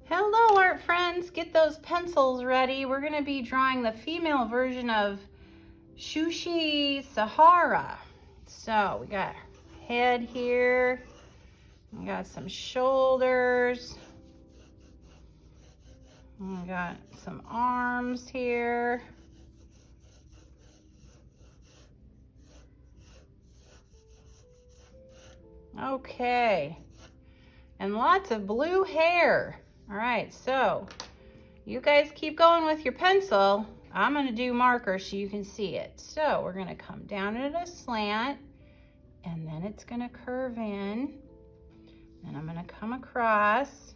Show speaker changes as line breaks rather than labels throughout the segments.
Hello, art friends. Get those pencils ready. We're going to be drawing the female version of Shuishi Sahara. So we got head here. We got some shoulders. We got some arms here. Okay. And lots of blue hair. All right, so you guys keep going with your pencil. I'm going to do marker so you can see it. So we're going to come down at a slant, and then it's going to curve in. And I'm going to come across,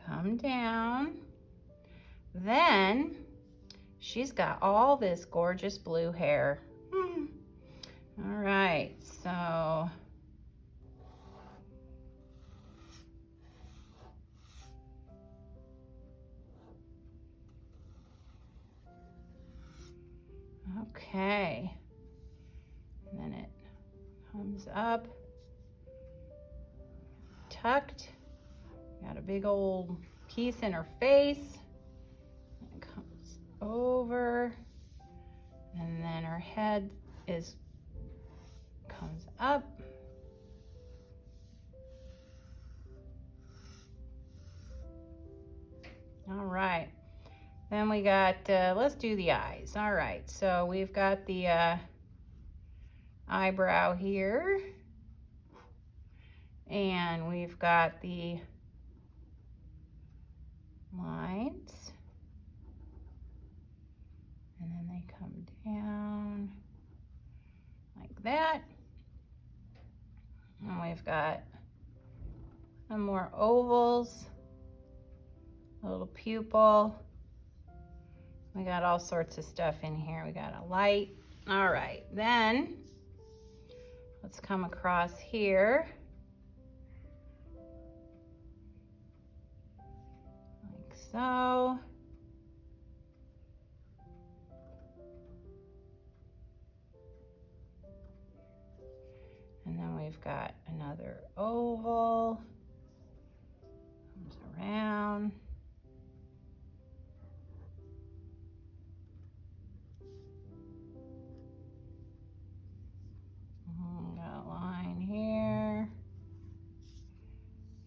come down. Then she's got all this gorgeous blue hair. All right, so okay. And then it comes up, tucked. Got a big old piece in her face. It comes over, and then her head comes up. All right. Then we got, let's do the eyes. All right, so we've got the eyebrow here. And we've got the lines. And then they come down like that. And we've got some more ovals, a little pupil. We got all sorts of stuff in here. We got a light. All right, then let's come across here. Like so. And then we've got another oval. Comes around. Got a line here.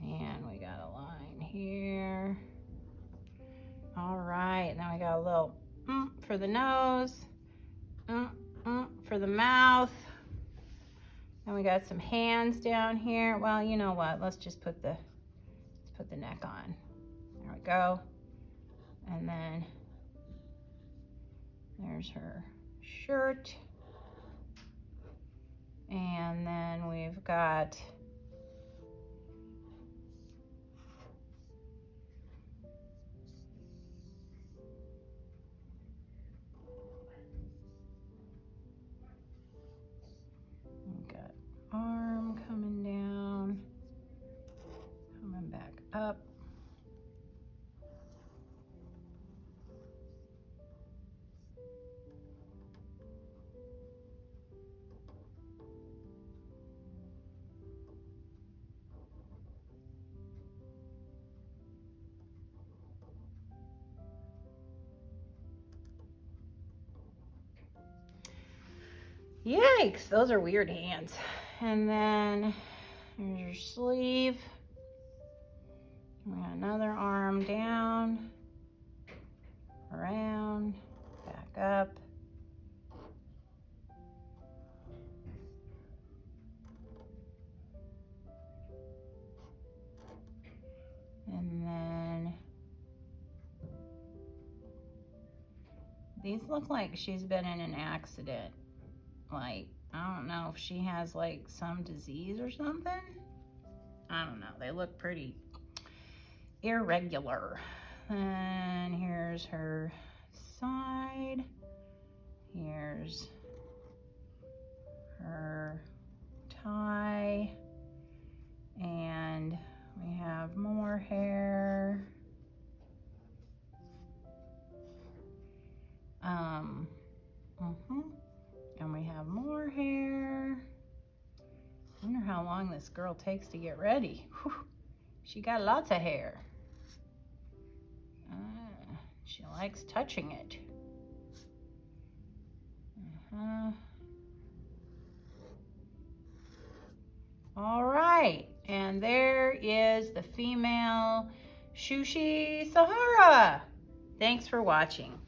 And we got a line here. All right, now we got a little for the nose, for the mouth. And we got some hands down here. Well, you know what? Let's put the neck on. There we go. And then there's her shirt. And then we've got arm coming down, coming back up. Yikes, those are weird hands. And then there's your sleeve. We got another arm down, around, back up. And then these look like she's been in an accident. Like, I don't know if she has like some disease or something. I don't know. They look pretty irregular. And here's her side. Here's her tie. And we have more hair. And we have more hair. I wonder how long this girl takes to get ready. Whew. She got lots of hair. She likes touching it. All right, and there is the female Shuishi Sahara. Thanks for watching.